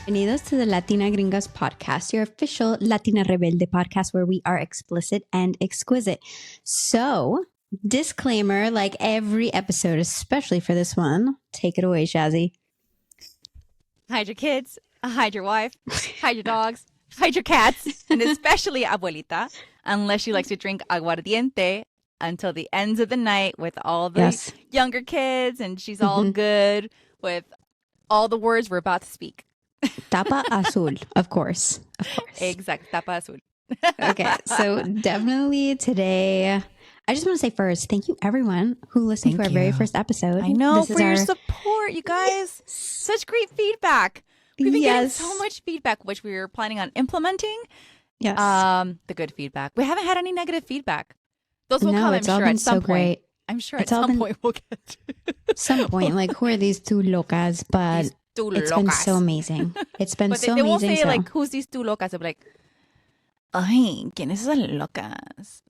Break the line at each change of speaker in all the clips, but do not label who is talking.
Bienvenidos to the Latina Gringas podcast, your official Latina Rebelde podcast where we are explicit and exquisite. So, disclaimer, like every episode, especially for this one. Take it away, Shazzy.
Hide your kids, hide your wife, hide your dogs, hide your cats, and especially abuelita, unless she likes to drink aguardiente until the ends of the night with all the younger kids, and she's all good with all the words we're about to speak.
Tapa azul, of course.
Exact, tapa azul.
Okay, so definitely today, I just want to say first, thank you everyone who listened to our very first episode.
I know, for your support, you guys. Such great feedback. We've been getting so much feedback, which we were planning on implementing.
Yes.
The good feedback. We haven't had any negative feedback. Those will come, I'm sure, at some point.
Great.
I'm sure at some point we'll get to.
Some point, like, who are these two locas? But it's been so amazing. It's been so amazing.
They won't say, like, who's these two locas? They'll be like, ay, ¿quiénes esas locas?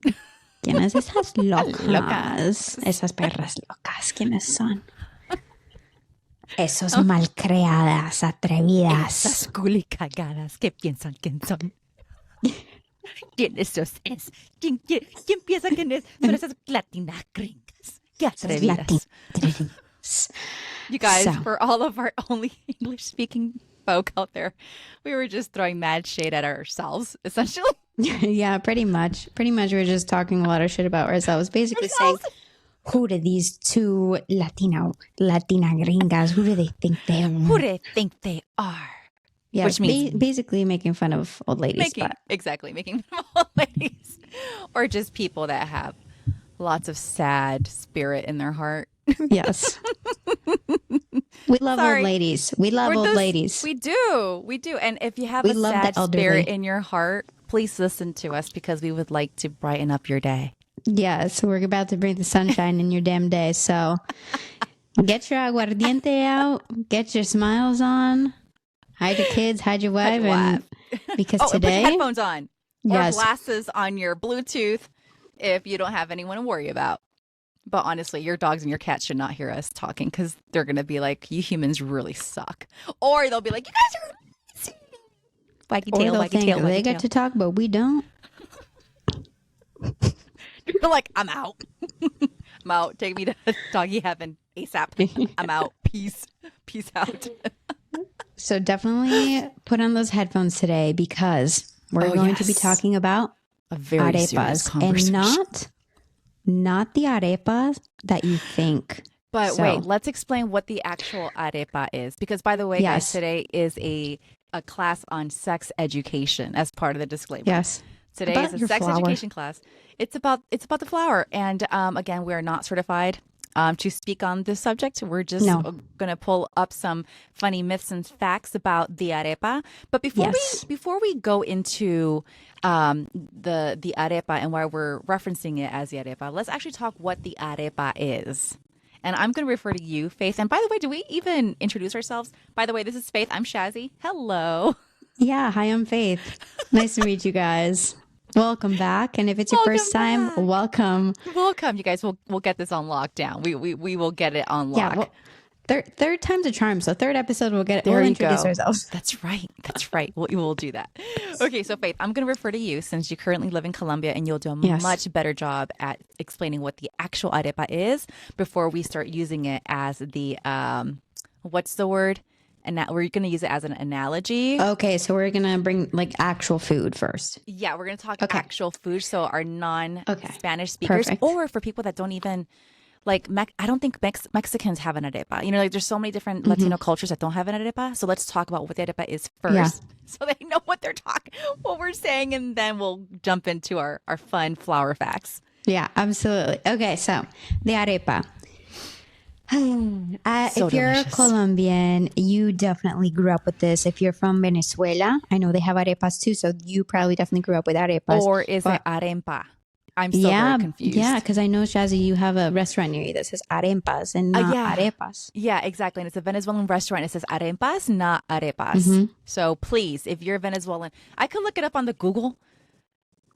¿Quiénes esas locas? Esas perras locas, ¿quiénes son? Esos malcriadas, atrevidas.
Esas culicagadas, ¿qué piensan quién son? ¿Quién esos es? ¿Quién piensa quién es? Son esas latinas gringas. ¡Qué atrevidas! You guys, for all of our only English-speaking folk out there, we were just throwing mad shade at ourselves, essentially.
Yeah, pretty much. Pretty much we were just talking a lot of shit about ourselves. Basically saying, who do these two Latina gringas, who do they think they are?
Who do they think they are?
Yeah, which means basically making fun of old ladies.
Exactly, making fun of old ladies. Or just people that have lots of sad spirit in their heart.
Yes. We love old ladies. We love old ladies.
We do. And if you have a sad spirit in your heart, please listen to us because we would like to brighten up your day.
Yes, we're about to bring the sunshine in your damn day. So get your aguardiente out, get your smiles on, hide your kids, hide your wife. And because today,
put your headphones on or glasses on your Bluetooth if you don't have anyone to worry about. But honestly, your dogs and your cats should not hear us talking because they're going to be like, you humans really suck. Or they'll be like, you guys are waggy tail, waggy tail.
They get to talk, but we don't.
You're like, I'm out. I'm out. Take me to doggy heaven ASAP. I'm out. Peace out.
So definitely put on those headphones today because we're going to be talking about
a very serious conversation.
And not the arepas that you think.
But wait, let's explain what the actual arepa is. Because by the way, guys, today is a class on sex education as part of the disclaimer.
Yes.
Today is a sex education class. It's about the flower. And again, we're not certified to speak on this subject. We're just going to pull up some funny myths and facts about the arepa. But before we go into the arepa and why we're referencing it as the arepa, let's actually talk what the arepa is. And I'm going to refer to you, Faith. And by the way, do we even introduce ourselves? By the way, this is Faith. I'm Shazzy. Hello.
Yeah, hi, I'm Faith. Nice to meet you guys. Welcome back. And if it's your first time, welcome.
Welcome, you guys. We'll get this on lockdown. We will get it on lock.
Yeah, well, third time's a charm. So third episode, we'll get it. We'll introduce ourselves.
That's right. We will do that. Okay, so Faith, I'm going to refer to you since you currently live in Colombia and you'll do a much better job at explaining what the actual arepa is before we start using it as the, what's the word? And we're going to use it as an analogy.
Okay, so we're going to bring like actual food first.
Yeah, we're going to talk actual food. So our non-Spanish speakers or for people that don't even like, I don't think Mexicans have an arepa. You know, like there's so many different Latino cultures that don't have an arepa. So let's talk about what the arepa is first so they know what we're saying. And then we'll jump into our fun flower facts.
Yeah, absolutely. Okay, so the arepa. If you're Colombian, you definitely grew up with this. If you're from Venezuela, I know they have arepas too, so you probably definitely grew up with arepas.
Or is it arepa? I'm still very confused.
Yeah, because I know, Shazzy, you have a restaurant near you that says arepas and not arepas.
Yeah, exactly. And it's a Venezuelan restaurant. It says arepas, not arepas. So please, if you're Venezuelan, I could look it up on the Google.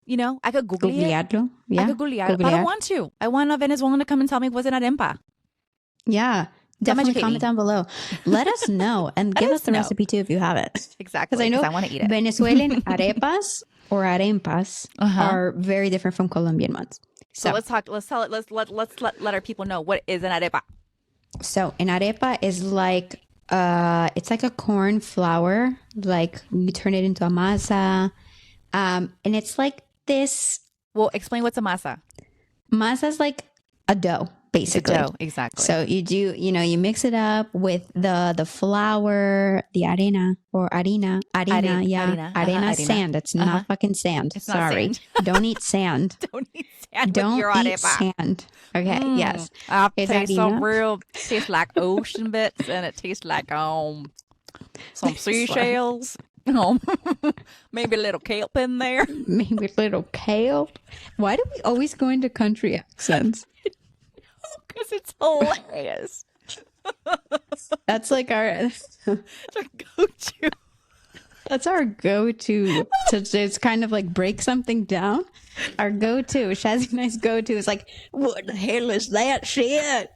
You know, I could Google it.
Googlearlo. Yeah.
I could Googlear it, but I don't want to. I want a Venezuelan to come and tell me what's an arepa.
Yeah. Definitely comment down below. Let us know and give us the recipe too if you have it.
Exactly. Because I want to eat it.
Venezuelan arepas or arepas are very different from Colombian ones.
So let's let our people know what is an arepa.
So an arepa is like it's like a corn flour, like you turn it into a masa. And it's like this.
Well, explain what's a masa.
Masa is like a dough, basically.
A dough, exactly.
So you mix it up with the flour, the harina or harina, arena, sand. It's not fucking sand.
It's
Sorry.
Not sand.
Don't eat sand.
Don't eat sand.
Don't eat sand. Okay. Yes.
It tastes so real. It tastes like ocean bits, and it tastes like some seashells. Maybe a little kelp in there.
Maybe a little kelp. Why do we always go into country accents?
Because it's hilarious.
That's like our
go-to.
That's our go-to to just kind of like break something down. Our go-to, Shazzy and I's go-to is like, what the hell is that shit?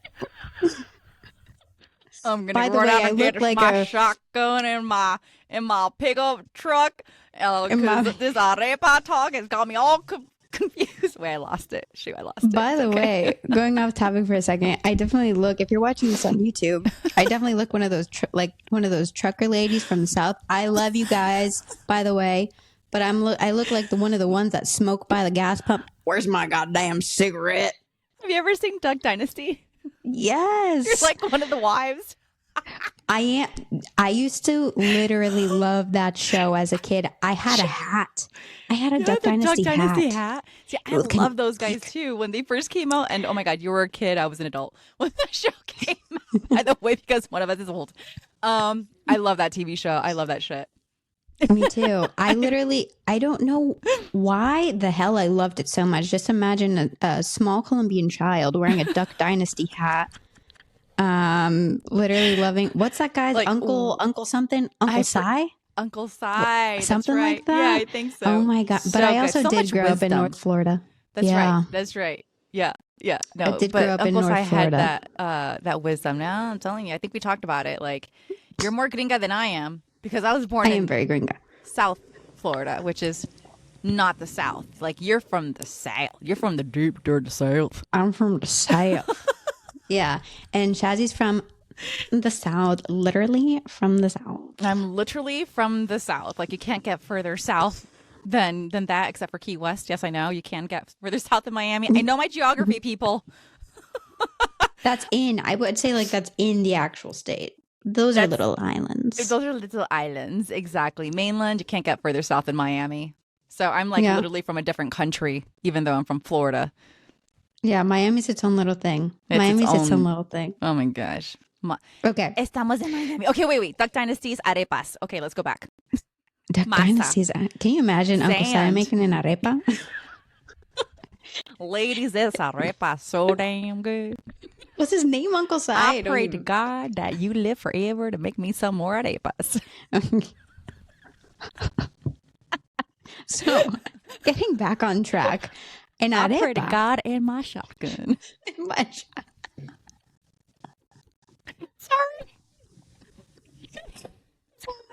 I'm gonna run out and get my shotgun in my pickup truck. Because this arepa talk has got me all confused. Wait, I lost it. Shoot, I lost it.
By the way, going off topic for a second, I definitely look, if you're watching this on YouTube, I definitely look one of those trucker ladies from the South. I love you guys, by the way, but I look like one of the ones that smoke by the gas pump. Where's my goddamn cigarette?
Have you ever seen Duck Dynasty?
Yes.
You're like one of the wives.
I used to literally love that show as a kid. I had a hat. I had a Duck Dynasty hat.
See, I love those guys too when they first came out. And oh my God, you were a kid. I was an adult when the show came out. By the way, because one of us is old. I love that TV show. I love that shit.
Me too. I don't know why the hell I loved it so much. Just imagine a small Colombian child wearing a Duck Dynasty hat. Literally loving, what's that guy's
like,
Uncle something? Uncle Si?
Uncle Si.
Something
right.
like that?
Yeah, I think so.
Oh my God. But I also did grow up in North Florida.
That's right. Yeah. No,
I did grow up in North Florida.
Had that wisdom. Now I'm telling you, I think we talked about it. Like, you're more gringa than I am because I was born in
very gringa.
South Florida, which is not the South. Like, you're from the South. You're from the deep, dirty South.
I'm from the South. Yeah. And Shazzy's from the South, literally from the South.
I'm literally from the South. Like, you can't get further south than that, except for Key West. Yes, I know. You can get further south than Miami. I know my geography, people.
I would say like that's in the actual state. Those are little islands.
Those are little islands. Exactly. Mainland, you can't get further south than Miami. So I'm like literally from a different country, even though I'm from Florida.
Yeah, Miami's its own little thing. Miami's its own little thing.
Oh my gosh.
Okay.
Estamos en Miami. Okay, wait. Duck Dynasty's arepas. Okay, let's go back.
Duck Dynasty's. Can you imagine Uncle Si making an arepa?
Ladies, this arepa so damn good.
What's his name, Uncle Si?
I pray to God that you live forever to make me some more arepas. So,
getting back on track. And
I pray to God and my shotgun. Sorry.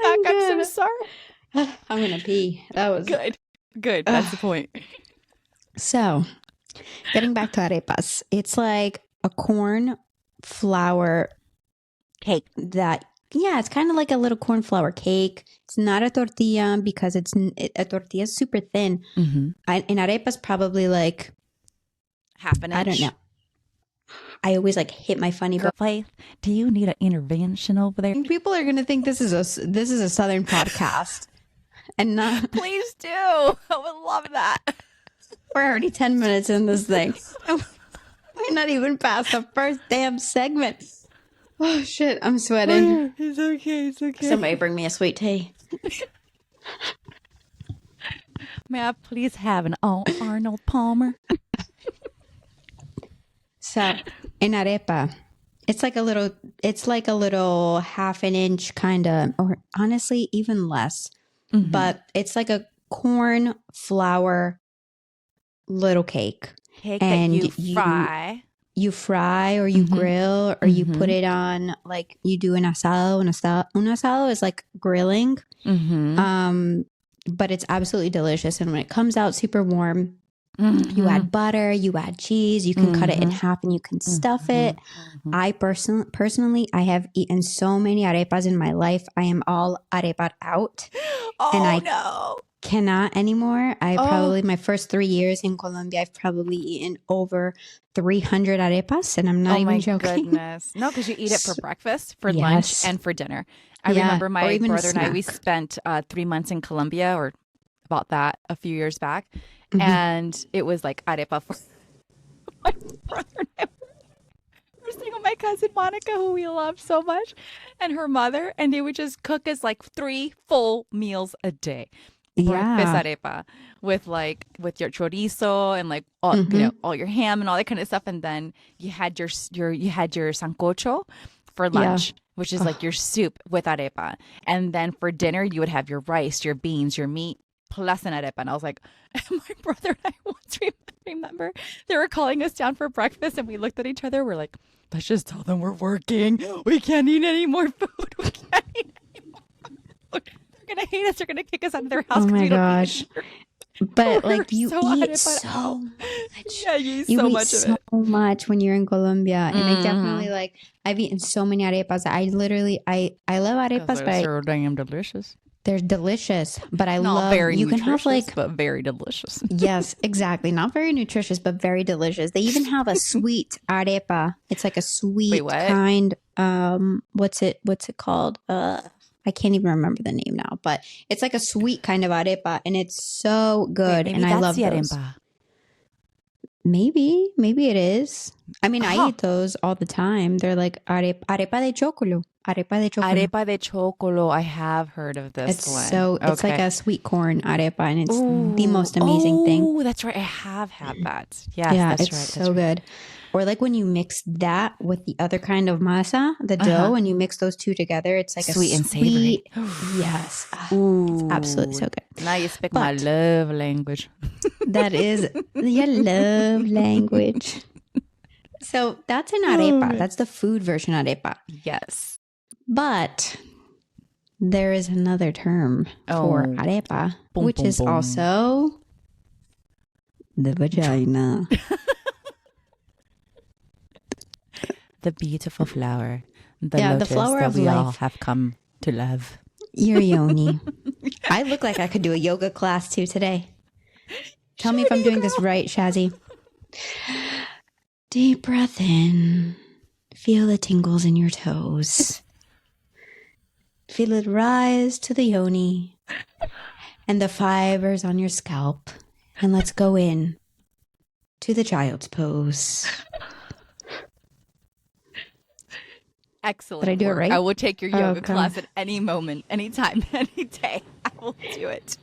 I'm so sorry.
I'm gonna pee. That was
good. That's the point.
So, getting back to arepas, it's like a corn flour cake it's kind of like a little corn flour cake. It's not a tortilla because a tortilla is super thin.
Mm-hmm.
And arepa's probably like
half an inch.
I don't know. I always like hit my funny
bone. Do you need an intervention over there?
People are gonna think this is a Southern podcast, and not.
Please do. I would love that.
We're already 10 minutes in this thing. We're not even past the first damn segment. Oh shit! I'm sweating.
It's okay.
Somebody bring me a sweet tea.
May I please have an Arnold Palmer?
So, an arepa, it's like a little half an inch kind of, or honestly, even less.
Mm-hmm.
But it's like a corn flour little cake.
And that you fry.
you fry or you grill or you put it on, like you do an asado. Un asado is like grilling. But it's absolutely delicious. And when it comes out super warm, you add butter, you add cheese, you can cut it in half and you can stuff it. I personally, I have eaten so many arepas in my life. I am all arepa out. And I cannot anymore. Probably my first 3 years in Colombia, I've probably eaten over 300 arepas, and I'm not even joking.
Oh my goodness. No, because you eat it for breakfast, for lunch, and for dinner. I remember my brother and I, we spent 3 months in Colombia, or about that, a few years back. And it was like arepa for my brother and I. We're staying with my cousin Monica, who we love so much, and her mother, and they would just cook us like 3 full meals a day. Breakfast arepa with your chorizo and like all you know, all your ham and all that kind of stuff, and then you had your sancocho for lunch, which is like your soup with arepa, and then for dinner you would have your rice, your beans, your meat plus an arepa. And I was like, my brother and I once remember they were calling us down for breakfast, and we looked at each other. We're like, let's just tell them we're working. We can't eat any more food. We can't eat any more food. They're gonna hate us. They're gonna kick us out of their house.
Oh my gosh! But like you eat
so
much.
Yeah, you eat so much of it.
So much when you're in Colombia, and I definitely I've eaten so many arepas. I love arepas, but
they're so damn delicious.
They're delicious, but I
Not
love
very
you can
nutritious,
have
but very delicious.
Yes, exactly. Not very nutritious, but very delicious. They even have a sweet arepa. It's like a sweet kind. What's it called? I can't even remember the name now, but it's like a sweet kind of arepa, and it's so good.
Wait,
and I love those.
Arepa.
Maybe it is. I mean, I eat those all the time. They're like arepa de chocolo. Arepa de chocolo.
Arepa de chocolo. I have heard of this one.
It's like a sweet corn arepa, and it's the most amazing thing.
Oh, that's right. I have had that. Yes, that's
it's so good. Or like when you mix that with the other kind of masa, the dough, and you mix those two together, it's like
sweet and savory.
Yes. It's absolutely so good.
Now you speak my love language.
That is your love language. So that's an arepa. That's the food version arepa.
Yes.
But there is another term for arepa, which is also the vagina.
The beautiful flower. The flower that we all have come to love.
Your yoni. I look like I could do a yoga class too today. Tell me if I'm doing this right, Shazzy. Deep breath in. Feel the tingles in your toes. Feel it rise to the yoni and the fibers on your scalp. And let's go in to the child's pose.
Excellent.
Did I do it right?
I will take your yoga class at any moment, anytime, any day. I will do it.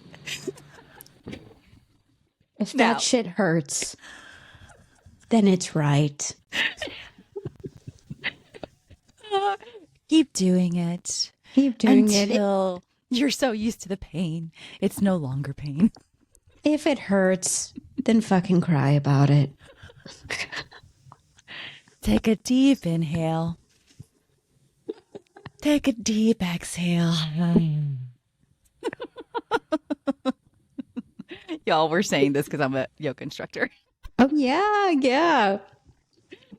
If that shit hurts, then it's right.
Keep doing it.
Keep doing it
until you're so used to the pain. It's no longer pain.
If it hurts, then fucking cry about it.
Take a deep inhale. Take a deep exhale. Y'all, we're saying this because I'm a yoga instructor.
Oh, yeah.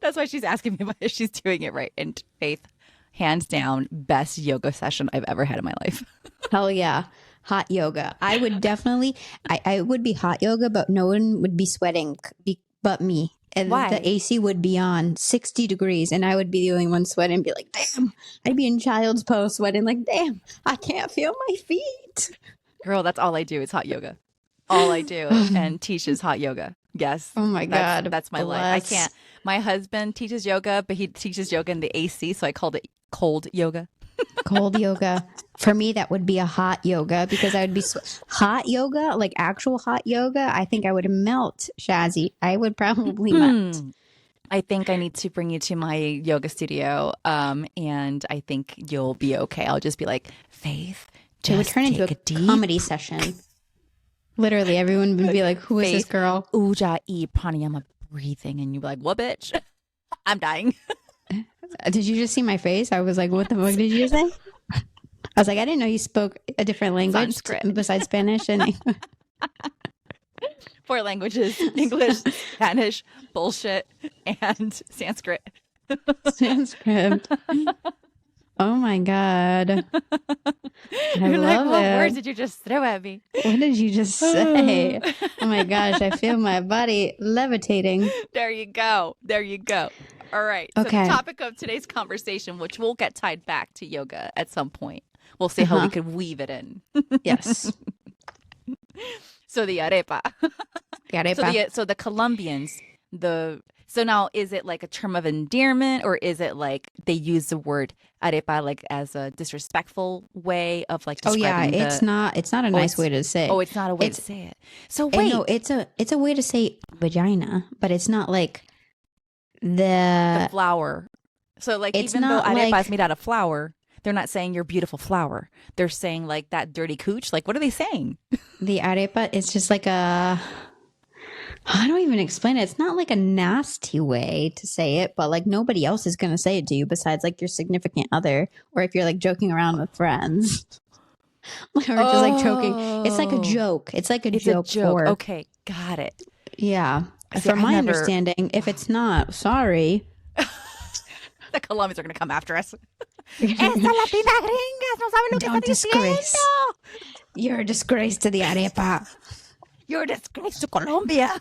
That's why she's asking me if she's doing it right. And Faith, hands down, best yoga session I've ever had in my life.
Hell yeah. Hot yoga. I would definitely, I would be hot yoga, but no one would be sweating but me. And
why?
The AC would be on 60 degrees and I would be the only one sweating and be like, damn. I'd be in child's pose sweating like, damn, I can't feel my feet.
Girl, that's all I do is hot yoga. All I do and teaches hot yoga. Yes.
Oh my God.
That's my life. I can't. My husband teaches yoga, but he teaches yoga in the AC, so I called it cold yoga.
Cold yoga. For me, that would be a hot yoga because I would be hot yoga, like actual hot yoga. I think I would melt, Shazzy. I would probably melt.
I think I need to bring you to my yoga studio, and I think you'll be okay. I'll just be like, Faith,
it would turn into a comedy session. Literally, everyone would be like, who is this girl?
Ujjayi pranayama breathing. And you'd be like, what, bitch? I'm dying.
Did you just see my face? I was like, what the fuck did you say? I was like, I didn't know you spoke a different language besides Spanish and
4 languages: English, Spanish, bullshit, and Sanskrit.
Sanskrit. Oh my God.
You're like, what words did you just throw at me?
What did you just say? Oh my gosh, I feel my body levitating.
There you go. All right. So the topic of today's conversation, which we'll get tied back to yoga at some point. We'll see how we could weave it in.
Yes.
So the arepa. So the Colombians, so now is it like a term of endearment, or is it like they use the word arepa like as a disrespectful way of like describing
it's not a nice way to say.
Oh, it's not a way to say it. So wait.
No, it's a way to say vagina, but it's not like the
flower. So like even though arepa is made out of flour, they're not saying your beautiful flower. They're saying like that dirty cooch. Like what are they saying?
The arepa is just like I don't even explain it. It's not like a nasty way to say it, but like nobody else is going to say it to you besides like your significant other, or if you're like joking around with friends. Or just like joking. It's like a joke. It's like a joke.
Okay, got it.
Yeah. From my understanding, if it's not, sorry.
The Colombians are going to come after us.
Don't disgrace. You're a disgrace to the arepa.
You're a disgrace to Colombia.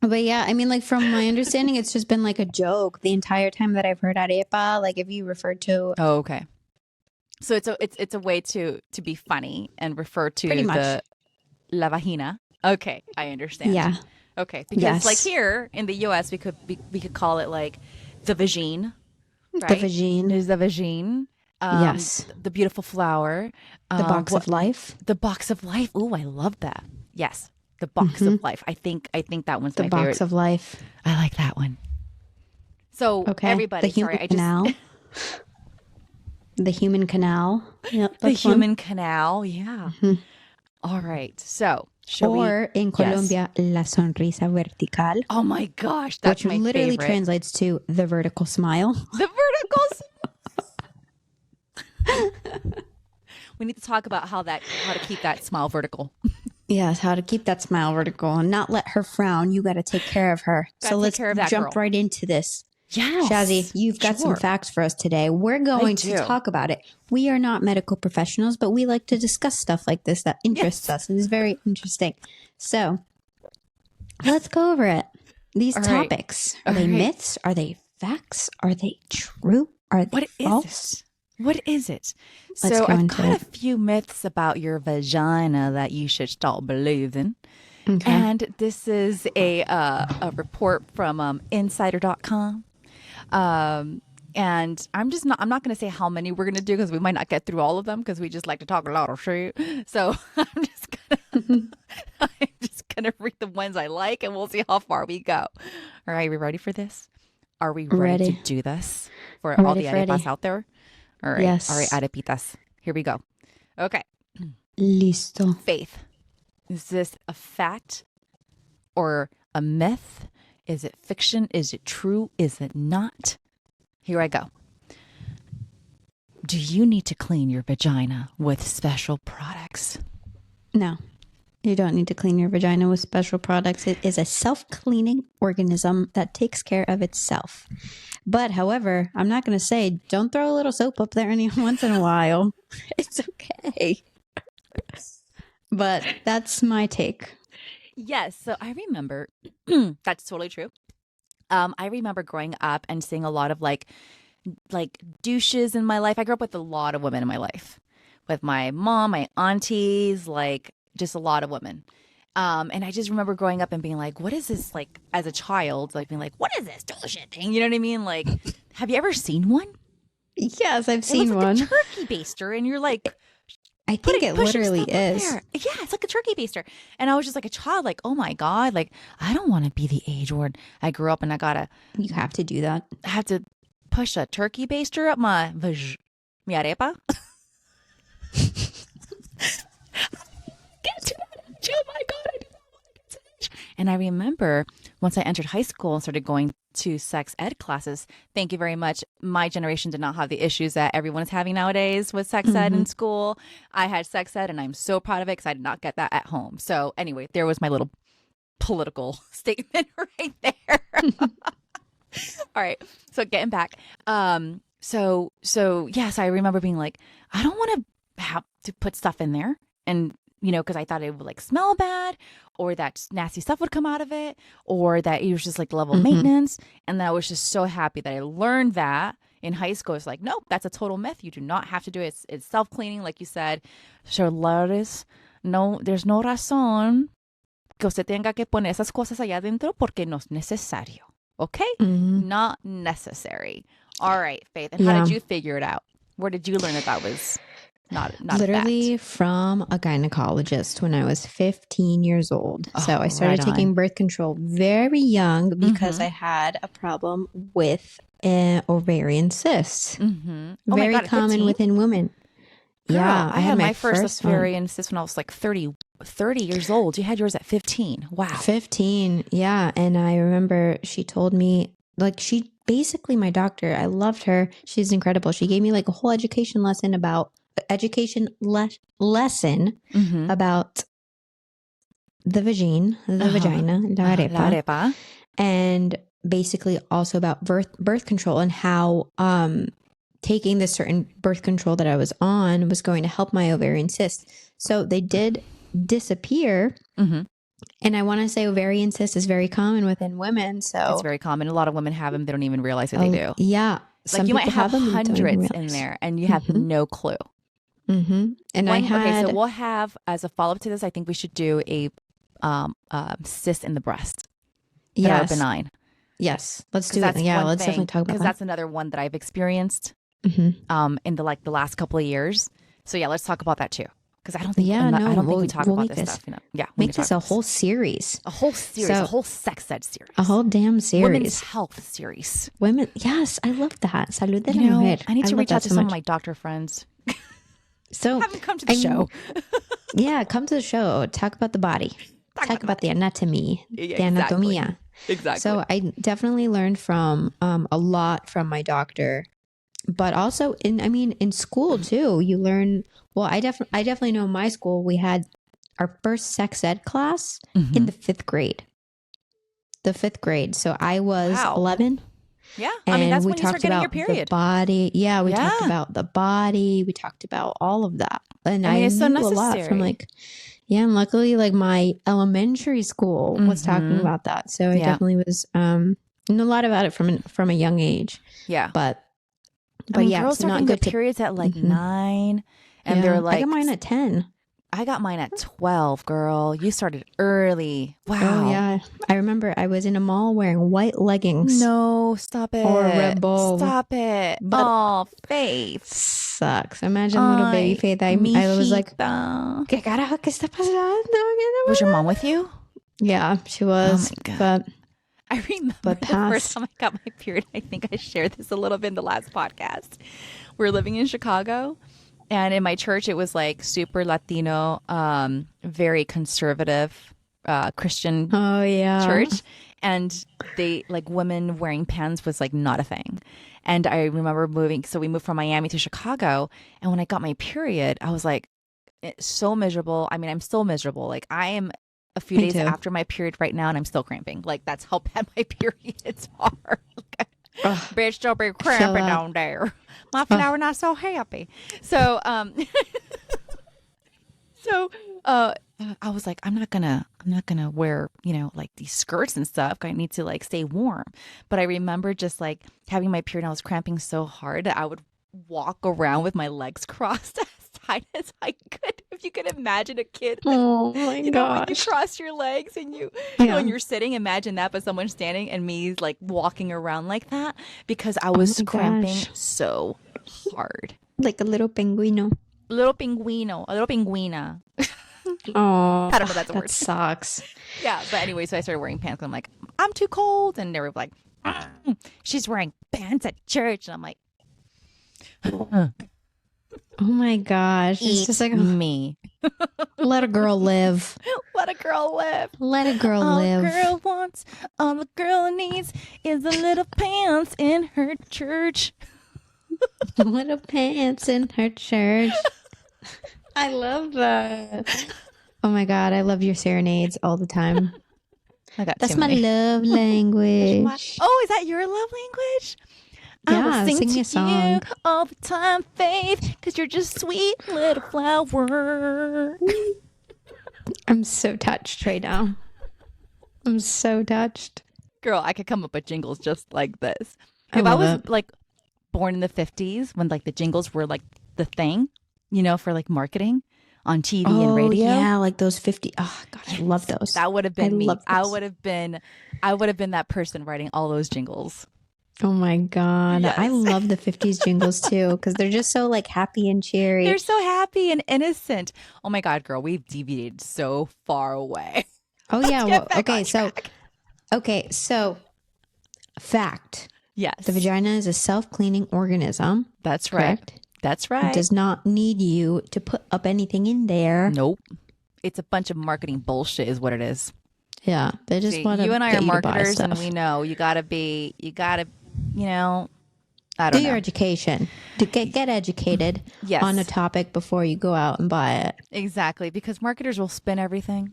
But yeah, I mean, like from my understanding, it's just been like a joke the entire time that I've heard arepa. Like if you refer to,
okay, so it's a way to be funny and refer to the la vagina. Okay, I understand.
Yeah.
Okay, because like here in the U.S., we could call it like the vagine. Right?
The vagine.
There's the vagine.
Yes.
The beautiful flower.
The box of life.
The box of life. Ooh, I love that. Yes. The box of life. I think that one's my favorite.
The box of life.
I like that one. So everybody,
the human canal. The human canal. Yep,
the human canal. Yeah. Mm-hmm. All right. So
in Colombia, la sonrisa vertical.
Oh my gosh, that's
which literally translates to the vertical smile.
The vertical smile. We need to talk about how to keep that smile vertical.
Yes, how to keep that smile vertical and not let her frown. You got to take care of her. So let's jump right into this.
Yes.
Shazzy, you've got some facts for us today. We're going to talk about it. We are not medical professionals, but we like to discuss stuff like this that interests us. It is very interesting. So let's go over it. These topics. Are they myths? Are they facts? Are they true? Are they false?
What is it? So I've got a few myths about your vagina that you should start believing. Okay. And this is a report from insider.com. And I'm not going to say how many we're going to do because we might not get through all of them because we just like to talk a lot of shit. So I'm just going to read the ones I like and we'll see how far we go. All right. Are we ready for this? Are we ready to do this for all the arepas out there? All right.
Yes.
All right, arepitas. Here we go. Okay.
Listo.
Faith. Is this a fact or a myth? Is it fiction? Is it true? Is it not? Here I go. Do you need to clean your vagina with special products?
No. You don't need to clean your vagina with special products. It is a self-cleaning organism that takes care of itself. But, however, I'm not going to say don't throw a little soap up there once in a while. It's okay. But that's my take.
Yes. So I remember, that's totally true. I remember growing up and seeing a lot of like douches in my life. I grew up with a lot of women in my life. With my mom, my aunties, like just a lot of women. And I just remember growing up and being like, what is this, like, as a child, like being like, what is this bullshit thing? You know what I mean? Like, have you ever seen one?
Yes, I've seen one.
It's like a turkey baster. And you're like,
I think it literally is.
Yeah, it's like a turkey baster. And I was just like a child, like, oh my God, like, I don't want to be the age where I grew up and
You have to do that.
I have to push a turkey baster up my arepa. Oh my God, I do not want to get to age. And I remember once I entered high school and started going to sex ed classes, thank you very much. My generation did not have the issues that everyone is having nowadays with sex ed in school. I had sex ed, and I'm so proud of it because I did not get that at home. So anyway, there was my little political statement right there. All right. So getting back. So yes, I remember being like, I don't want to have to put stuff in there. And, because I thought it would like smell bad, or that nasty stuff would come out of it, or that it was just like level maintenance. And then I was just so happy that I learned that in high school. It's like, nope, that's a total myth. You do not have to do it. It's self-cleaning, like you said. Charlottes, no, there's no razón que usted tenga que poner esas cosas allá adentro porque no es necesario. Okay? Not necessary. All right, Faith. And how did you figure it out? Where did you learn that was not
literally from a gynecologist when I was 15 years old. So I started taking birth control very young because I had a problem with ovarian cysts. Very common within women.
Girl, yeah, I had my first ovarian cyst when I was like 30 years old. You had yours at 15. Wow.
15. Yeah. And I remember she told me, like, she basically, my doctor, I loved her. She's incredible. She gave me like a whole education lesson about about the vagina, la arepa, and basically also about birth control and how taking this certain birth control that I was on was going to help my ovarian cysts. So they did disappear. And I want to say ovarian cyst is very common within women. So
it's very common. A lot of women have them. They don't even realize that they do.
Yeah.
Like you might have hundreds in there and you have no clue.
And
so we'll have, as a follow-up to this, I think we should do a cyst in the breast that are benign.
Yes. Let's do it. Yeah, let's definitely talk about that.
Because that's another one that I've experienced in the last couple of years. So yeah, let's talk about that too. Because I don't think I don't think we talk about this stuff. Yeah,
make this a whole series.
A whole sex ed series.
A whole damn series.
Women's health series.
Yes, I love that. Salud de la mujer.
I need to reach out to some of my doctor friends.
So
have them come to the show.
Yeah, come to the show. Talk about the body. Talk about the anatomy. The anatomia.
Exactly.
So I definitely learned from a lot from my doctor. But also in school too, you learn. Well, I definitely know in my school we had our first sex ed class in the 5th grade. The 5th grade. So I was 11.
Yeah, and that's when you start getting your period.
The body. Yeah, we talked about the body. We talked about all of that, and I knew a lot from and luckily my elementary school was talking about that, so I definitely was knew a lot about it from a young age.
Yeah,
but
yeah, girls start getting periods at 9, and they're like,
I got mine at 10.
I got mine at 12, girl. You started early. Wow.
Oh, yeah. I remember I was in a mall wearing white leggings.
No, stop it.
Or Red Bull.
Stop it. But Faith.
Sucks. Imagine little baby Faith. I was like, ¿Qué carajo? ¿Qué está pasando?
Was your mom with you?
Yeah, she was.
Oh, my God.
But
I remember the first time I got my period. I think I shared this a little bit in the last podcast. We were living in Chicago. And in my church, it was like super Latino, very conservative Christian church. And they women wearing pants was not a thing. And I remember moving. So we moved from Miami to Chicago. And when I got my period, I was like, it's so miserable. I mean, I'm still miserable. I am a few days after my period right now and I'm still cramping. That's how bad my periods are. Bitch, don't be cramping down there. My flower not so happy. So I was like, I'm not gonna wear, these skirts and stuff. I need to stay warm. But I remember just having my period and I was cramping so hard that I would walk around with my legs crossed as tight as I could. If you could imagine a kid,
oh my gosh,
when you cross your legs and when you're sitting, imagine that, but someone standing and me walking around like that because I was cramping so hard.
Like a little pinguino.
A little pinguina.
Oh,
I don't know that's a word.
That sucks.
Yeah, but anyway, so I started wearing pants. I'm like, I'm too cold, and they were like, she's wearing pants at church, and I'm like,
Oh my gosh. It's just like
me.
Let a girl live.
Let a girl live.
Let a girl live.
All a girl wants, all a girl needs is a little pants in her church.
Little pants in her church. I love that. Oh my God. I love your serenades all the time. That's my love language.
Oh, is that your love language?
Yeah,
I will sing
me a song.
You all the time, Faith, because you're just sweet little flower.
I'm so touched right now. I'm so touched.
Girl, I could come up with jingles just like this. If I was like born in the 50s when like the jingles were like the thing, you know, for like marketing on TV and radio.
Yeah, like those 50. Oh God, I love those.
That would have been me. I would have been that person writing all those jingles.
Oh my God. Yes. I love the 50s jingles too, because they're just so like happy and cheery.
They're so happy and innocent. Oh my God, girl, we've deviated so far away.
Oh yeah. Well, okay. So fact.
Yes.
The vagina is a self-cleaning organism.
That's right.
Correct?
That's right.
It does not need you to put up anything in there.
Nope. It's a bunch of marketing bullshit is what it is.
Yeah. They just want to.
You and I are marketers and we know you gotta, you know, I don't know.
Do your education. To get educated on a topic before you go out and buy it.
Exactly. Because marketers will spin everything.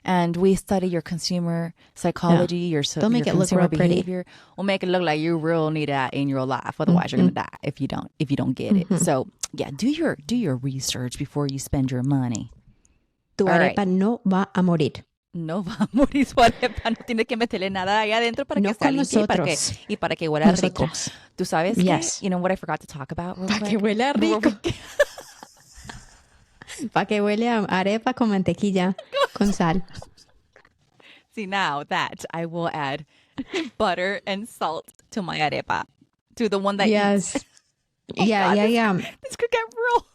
And we study your consumer psychology,
They'll make it look real
behavior.
Pretty.
We'll make it look like you really need that in your life. Otherwise, you're gonna die if you don't get it. So yeah, do your research before you spend your money.
Tu arepa no va a morir.
No va a morir su arepa. No tiene que meterle nada ahí adentro para que se limpie y para que huela rico. ¿Tú sabes que, you know what I forgot to talk about?
Para que huela rico. Para que huele a arepa con mantequilla, con sal.
See, now that I will add butter and salt to my arepa. To the one that
Yes.
Oh,
yeah.
This could get real.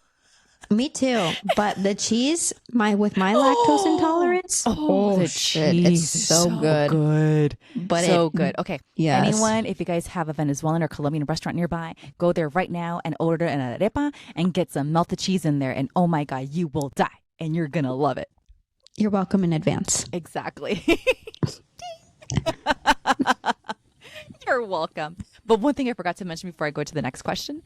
Me too. But the cheese, with my lactose intolerance.
The
shit.
Cheese
it's so good.
But so good. Okay.
Yes.
Anyone, if you guys have a Venezuelan or Colombian restaurant nearby, go there right now and order an arepa and get some melted cheese in there. And oh my God, you will die. And you're going to love it.
You're welcome in advance.
Exactly. You're welcome. But one thing I forgot to mention before I go to the next question.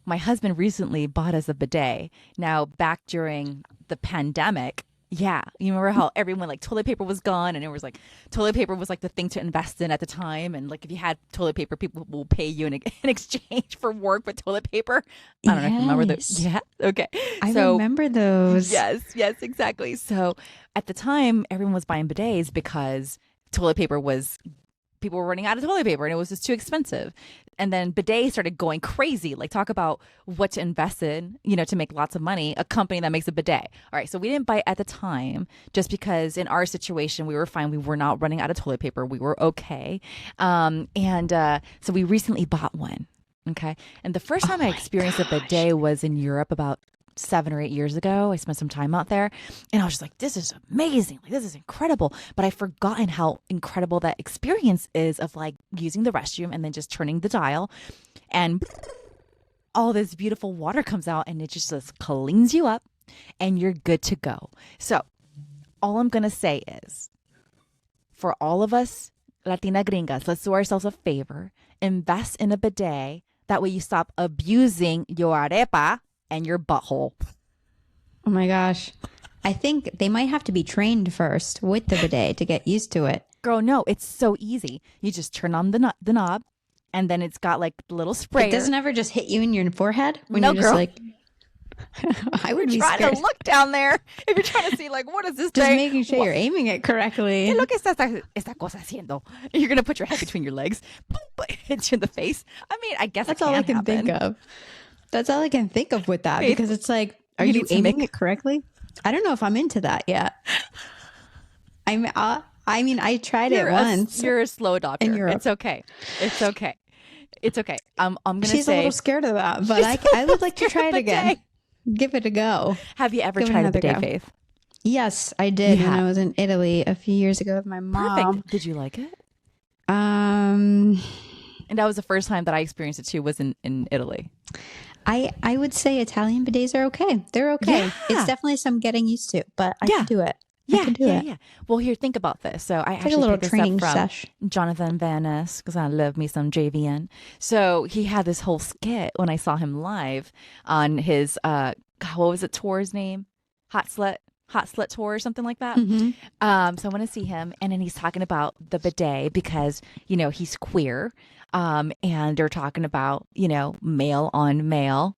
My husband recently bought us a bidet. Now, back during the pandemic, yeah, you remember how everyone like toilet paper was gone, and it was like toilet paper was like the thing to invest in at the time, and like if you had toilet paper, people will pay you in exchange for work with toilet paper. I don't know if you remember those. Yeah, okay.
I remember those.
Yes, exactly. So at the time, everyone was buying bidets because toilet paper was. People were running out of toilet paper and it was just too expensive. And then bidets started going crazy. Like talk about what to invest in, you know, to make lots of money, a company that makes a bidet. All right. So we didn't buy it at the time just because in our situation, we were fine. We were not running out of toilet paper. We were okay. So we recently bought one. Okay. And the first time I experienced a bidet was in Europe about 7 or 8 years ago. I spent some time out there and I was just like, this is amazing. Like, this is incredible. But I've forgotten how incredible that experience is of like using the restroom and then just turning the dial and all this beautiful water comes out and it just cleans you up and you're good to go. So all I'm going to say is for all of us Latina gringas, let's do ourselves a favor, invest in a bidet. That way you stop abusing your arepa and your butthole.
Oh my gosh. I think they might have to be trained first with the bidet to get used to it.
Girl, no, it's so easy. You just turn on the knob and then it's got like a little sprayer.
It doesn't ever just hit you in your forehead?
When no, you're just
girl. Like, I would be
trying
scared.
To look down there. If you're trying to see like, what is this
Just
thing?
making sure you're aiming it correctly.
¿Qué es lo que está esta cosa haciendo? You're going to put your head between your legs. Boom, it hits you in the face. I mean, I guess
that's all I can think of. That's all I can think of with that because it's like, are you aiming it correctly? I don't know if I'm into that yet. I mean, I tried it once.
You're a slow adopter. It's okay. I'm gonna say
she's a little scared of that, but I would like to try it again. Give it a go.
Have you ever tried a bidet, Faith?
Yes, I did when I was in Italy a few years ago with my mom.
Perfect. Did you like it?
And
that was the first time that I experienced it too, was in Italy.
I would say Italian bidets are okay. They're okay.
Yeah.
It's definitely some getting used to, but I can do it.
Yeah. Well, here, think about this. So I actually
a little
picked this
training
up from
sesh.
Jonathan Van Ness because I love me some JVN. So he had this whole skit when I saw him live on his God, what was it tour's name? Hot Slut Tour or something like that.
Mm-hmm.
So I want to see him, and then he's talking about the bidet because he's queer, and they're talking about male on male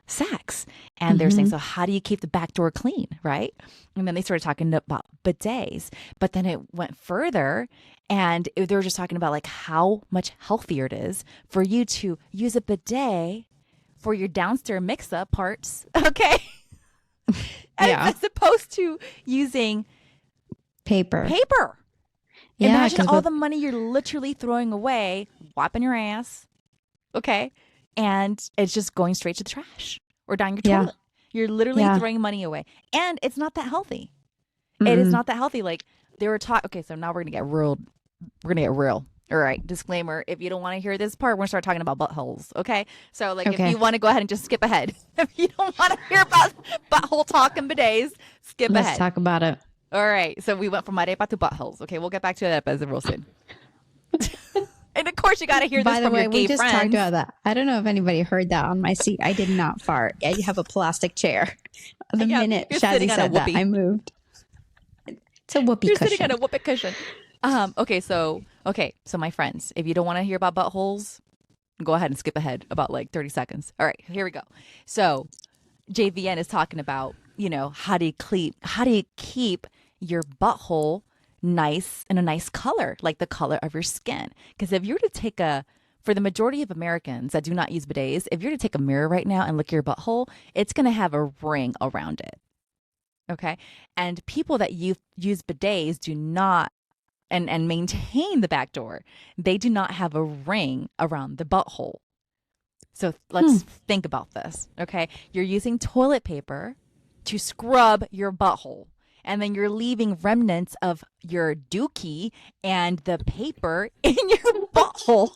sex, and they're saying, so how do you keep the back door clean, right? And then they started talking about bidets, but then it went further, and they were just talking about like how much healthier it is for you to use a bidet for your downstairs mix-up parts, okay? As opposed to using
paper.
Yeah, imagine all the money you're literally throwing away, wiping your ass, okay? And it's just going straight to the trash or down your toilet. You're literally throwing money away. And it's not that healthy. It is not that healthy. Like they were taught, okay, so now we're going to get real. We're going to get real. All right, disclaimer, if you don't want to hear this part, we're going to start talking about buttholes, okay? So, like, if you want to go ahead and just skip ahead. If you don't want to hear about butthole talk and bidets, skip ahead.
Let's talk about it.
All right, so we went from arepa to buttholes. Okay, we'll get back to that episode real soon. And, of course, you got to hear this from your gay friends. By the way, we just talked about that.
I don't know if anybody heard that on my seat. I did not fart. I have a plastic chair. The minute Shazzy said that, I moved. It's a whoopee cushion.
You're sitting on a whoopee cushion. So my friends, if you don't want to hear about buttholes, go ahead and skip ahead about like 30 seconds. All right, here we go. So JVN is talking about, how do you keep your butthole nice in a nice color, like the color of your skin? Because if you were to for the majority of Americans that do not use bidets, if you're to take a mirror right now and look at your butthole, it's going to have a ring around it. Okay. And people that use bidets do not and maintain the back door, they do not have a ring around the butthole. So let's think about this. Okay. You're using toilet paper to scrub your butthole, and then you're leaving remnants of your dookie and the paper in your butthole.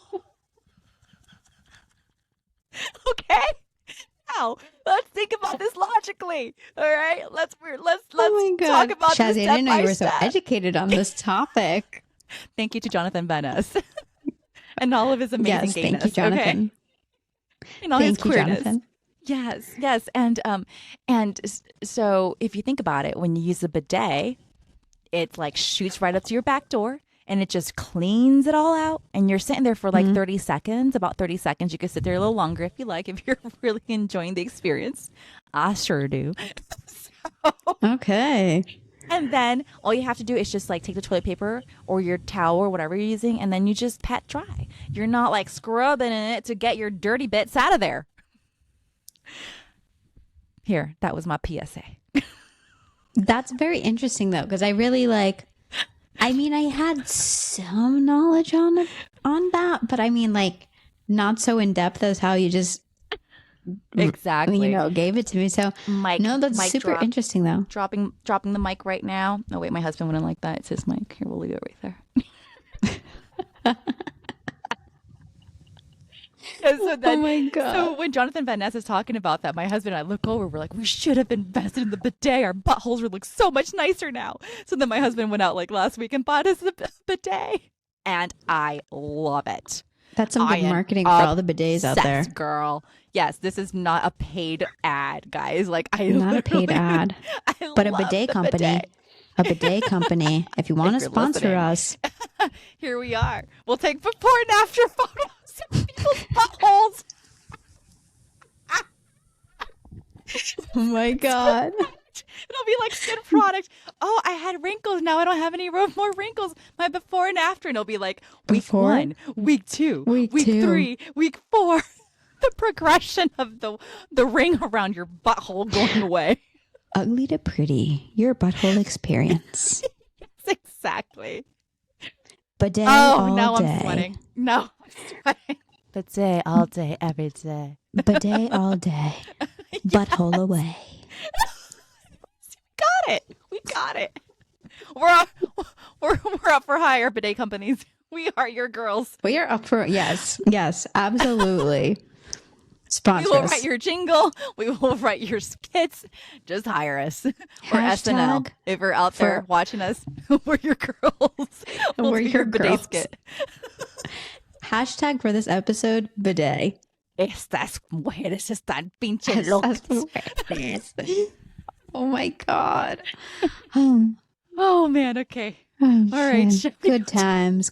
Okay. Now, let's think about this logically. All right, let's talk about
Shazzy,
this step
I didn't know you were
step.
so educated on this topic.
Thank you to Jonathan Van Ness and all of his amazing gayness.
Thank you, Jonathan.
Okay? And all his queerness. Jonathan. Yes, and so if you think about it, when you use a bidet, it like shoots right up to your back door. And it just cleans it all out. And you're sitting there for like 30 seconds, about 30 seconds. You could sit there a little longer if you like, if you're really enjoying the experience. I sure do.
Okay.
And then all you have to do is just like take the toilet paper or your towel or whatever you're using, and then you just pat dry. You're not like scrubbing in it to get your dirty bits out of there. Here, that was my PSA.
That's very interesting though, because I really I had some knowledge on that, but not so in depth as how you just
exactly
gave it to me. So that's super interesting though.
Dropping the mic right now. Oh wait, my husband wouldn't like that. It's his mic. Here, we'll leave it right there. Oh my God. So when Jonathan Van Ness is talking about that, my husband and I look over, we're like, we should have invested in the bidet. Our buttholes would look so much nicer now. So then my husband went out like last week and bought us a bidet. And I love it.
That's some good marketing for all the bidets out there.
Girl. Yes, this is not a paid ad, guys. Like
not a paid ad, but a bidet company. Bidet. A bidet company. If you want to sponsor us.
Here we are. We'll take before and after photos of people's buttholes.
Oh my God.
It'll be like skin product. Oh, I had wrinkles. Now I don't have any more wrinkles. My before and after. And it'll be like week 1, week 2, week 3, week 4. The progression of the ring around your butthole going away.
Ugly to pretty, your butthole experience.
Yes, exactly.
Bidet all
now
day.
I'm sweating. No, I'm sweating. Bidet all day, every day.
Bidet all day. Butthole away.
We got it. We're up for hire, bidet companies. We are your girls.
We are up for yes, absolutely. Sponsor
We will
us.
write your jingle. We will write your skits. Just hire us. Or SNL. If you're out there watching us, we're your girls.
We're your
bidet
girls.
skit.
Hashtag for this episode, bidet.
Estas mujeres están pinche locas.
Oh my God.
Oh man, okay.
Oh,
all right.
Good times.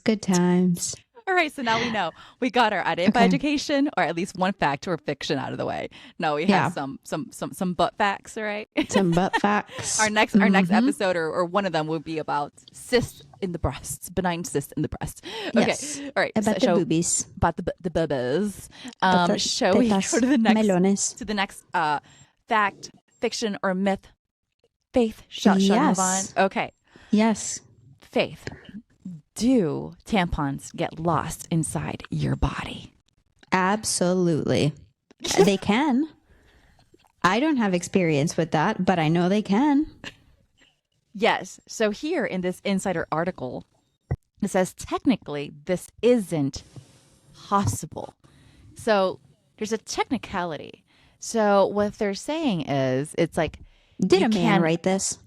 All right, so now we know we got our arepa education, or at least one fact or fiction out of the way. Now we have some butt facts, all right?
Some butt facts.
Our next episode, or one of them, will be about cysts in the breasts, benign cysts in the breast. Okay,
yes.
All right.
About the boobies.
About the boobies. Shall we go to the next fact, fiction, or myth? Faith, shall we move on? Okay.
Yes.
Faith. Do tampons get lost inside your body?
Absolutely. They can. I don't have experience with that, but I know they can.
Yes. So here in this insider article, it says technically this isn't possible. So there's a technicality. So what they're saying is, it's like,
did a man write this?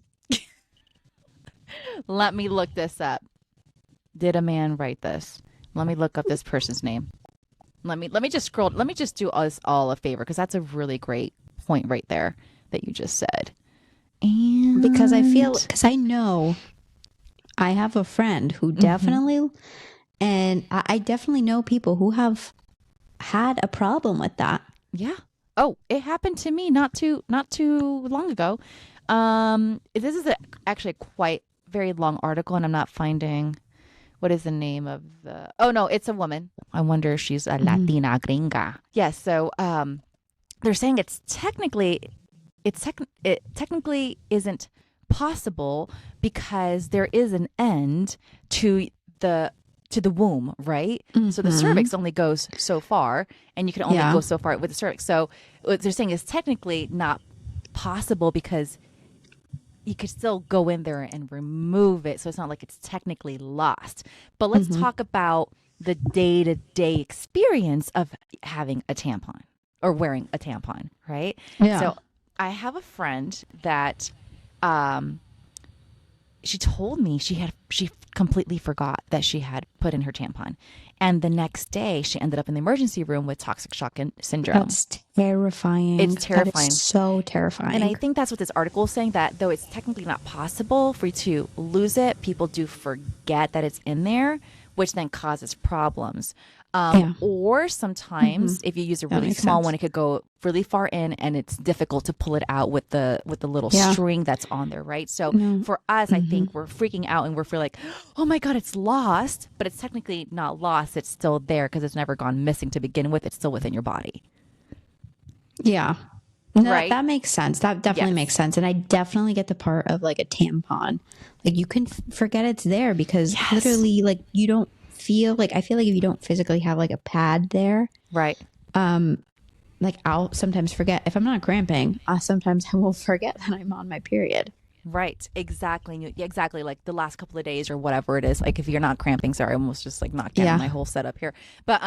Let me look this up. Did a man write this? Let me look up this person's name. Let me just scroll. Let me just do us all a favor, because that's a really great point right there that you just said. And
because I know I have a friend who definitely, and I definitely know people who have had a problem with that.
Yeah. Oh, it happened to me not too long ago. This is actually a quite very long article, and I'm not finding. What is the name of the... Oh, no, it's a woman. I wonder if she's a Latina gringa. Yes, so they're saying it technically isn't possible because there is an end to the womb, right? So the cervix only goes so far, and you can only go so far with the cervix. So what they're saying is technically not possible because you could still go in there and remove it. So it's not like it's technically lost. But let's talk about the day-to-day experience of having a tampon or wearing a tampon, right?
Yeah.
So I have a friend that she told me she completely forgot that she had put in her tampon. And the next day, she ended up in the emergency room with toxic shock syndrome.
That's terrifying.
It's terrifying.
That is so terrifying.
And I think that's what this article is saying, that though it's technically not possible for you to lose it, people do forget that it's in there, which then causes problems. Or sometimes if you use a really small one, it could go really far in, and it's difficult to pull it out with the little string that's on there, right? So for us, I think we're freaking out and we're feeling like, oh my God, it's lost, but it's technically not lost. It's still there because it's never gone missing to begin with. It's still within your body.
Yeah.
Right.
That makes sense. That definitely makes sense. And I definitely get the part of like a tampon. Like you can forget it's there because literally like you don't feel like, I feel like if you don't physically have like a pad there,
right?
Like I'll sometimes forget if I'm not cramping. Sometimes I will forget that I'm on my period.
Right. Exactly. Exactly. Like the last couple of days or whatever it is. Like if you're not cramping, sorry, I almost just like knocked down my whole setup here. But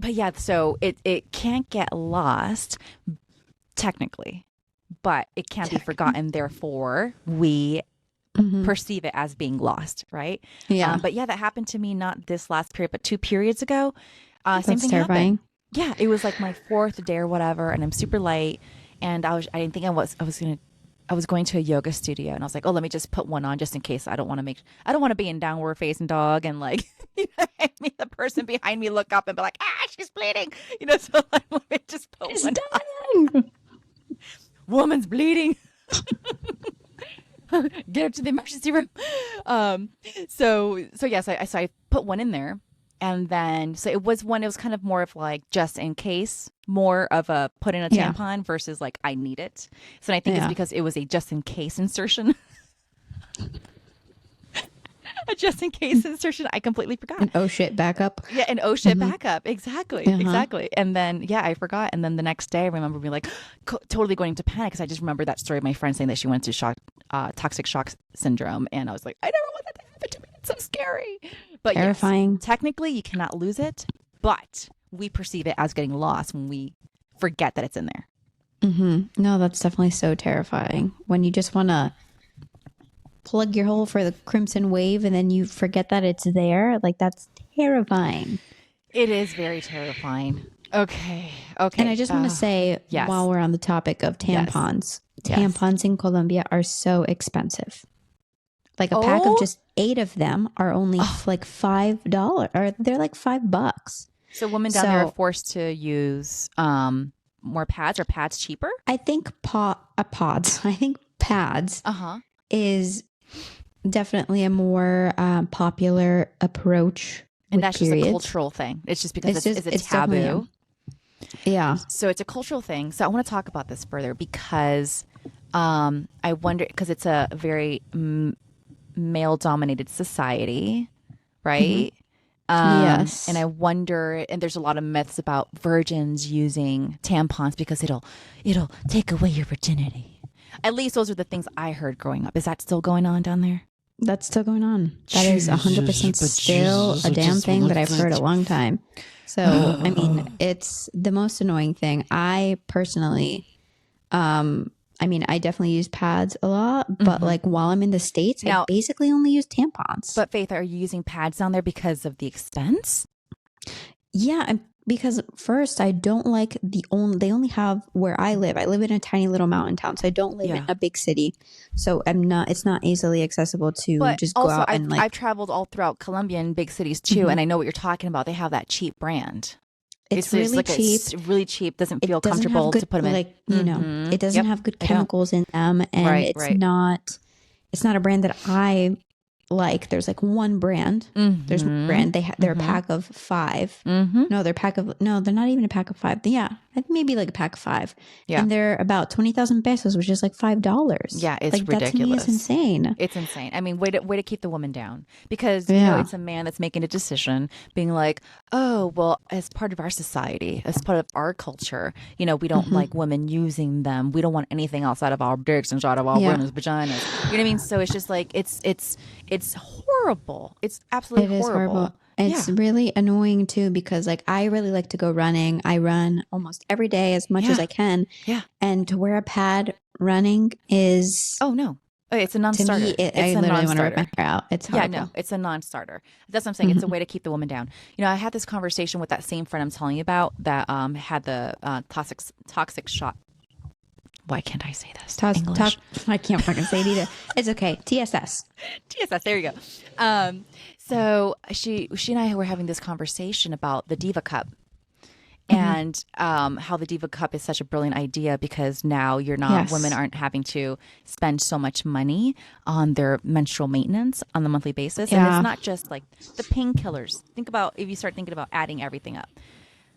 yeah. So it can't get lost technically, but it can't be forgotten. Therefore, we perceive it as being lost, right?
Yeah.
But yeah, that happened to me not this last period, but 2 periods ago. Same thing
terrifying.
happened. Yeah, it was like my 4th day or whatever, and I'm super light, and I didn't think I was going to a yoga studio, and I was like, oh, let me just put one on just in case. I don't want to be in downward facing dog and like the person behind me look up and be like, she's bleeding, so like, let me just put one on. Woman's bleeding. Get her to the emergency room. So yes, I put one in there, and then so it was kind of more of like just in case, more of a put in a tampon versus like I need it. So I think it's because it was a just in case insertion. A just in case insertion. I completely forgot.
An oh shit backup.
Yeah, an oh shit backup. Exactly. Exactly. And then, I forgot. And then the next day, I remember being like totally going into panic because I just remember that story of my friend saying that she went to toxic shock syndrome. And I was like, I never want that to happen to me. It's so scary. But
terrifying.
Yes, technically, you cannot lose it, but we perceive it as getting lost when we forget that it's in there.
Mm-hmm. No, that's definitely so terrifying. When you just want to plug your hole for the crimson wave and then you forget that it's there. Like, that's terrifying.
It is very terrifying. Okay.
And I just want to say, while we're on the topic of tampons, tampons in Colombia are so expensive. Like a pack of just 8 of them are only like $5, or they're like $5.
So women down there are forced to use more pads. Are pads cheaper?
I think pods. I think pads is definitely a more popular approach.
And that's just a cultural thing. It's just because it's a taboo.
Yeah.
So it's a cultural thing. So I want to talk about this further because I wonder, because it's a very male-dominated society, right?
Yes.
And I wonder, and there's a lot of myths about virgins using tampons because it'll take away your virginity. At least those are the things I heard growing up. Is that still going on down there?
That's still going on. That is 100% still a damn thing that I've heard a long time. So, I mean, it's the most annoying thing. I personally, I definitely use pads a lot, but like while I'm in the States, I basically only use tampons.
But Faith, are you using pads down there because of the expense?
Yeah, because first, I don't like they only have where I live. I live in a tiny little mountain town, so I don't live in a big city. So it's not easily accessible to just go out and like.
I've traveled all throughout Colombia in big cities too, and I know what you're talking about. They have that cheap brand.
It's really cheap.
It's really cheap. Doesn't feel comfortable to put them in.
Like, it doesn't have good chemicals in them, and it's not a brand that I like. There's like one brand. There's one brand. They're a pack of 5. No, they're not even a pack of 5. Yeah, maybe like a pack of 5. Yeah, and they're about 20,000 pesos, which is like $5.
Yeah, it's
like,
ridiculous.
That to me is insane.
It's insane. I mean, way to keep the woman down, because you know it's a man that's making a decision, being like, oh well, as part of our society, as part of our culture, we don't like women using them. We don't want anything else out of our dicks and out of our women's vaginas. You know what I mean? So it's just like it's horrible. It's absolutely horrible.
It's really annoying too, because like I really like to go running. I run almost every day as much as I can. Yeah. And to wear a pad running is
it's a non-starter.
To me, I literally want to rip my hair out. It's horrible.
Yeah, no, it's a non-starter. That's what I'm saying. It's a way to keep the woman down. I had this conversation with that same friend I'm telling you about that had the toxic shot. Why can't I say this? English.
I can't fucking say it either. It's okay. TSS.
There you go. So she and I were having this conversation about the Diva Cup and how the Diva Cup is such a brilliant idea, because now women aren't having to spend so much money on their menstrual maintenance on the monthly basis. And it's not just like the painkillers. If you start thinking about adding everything up.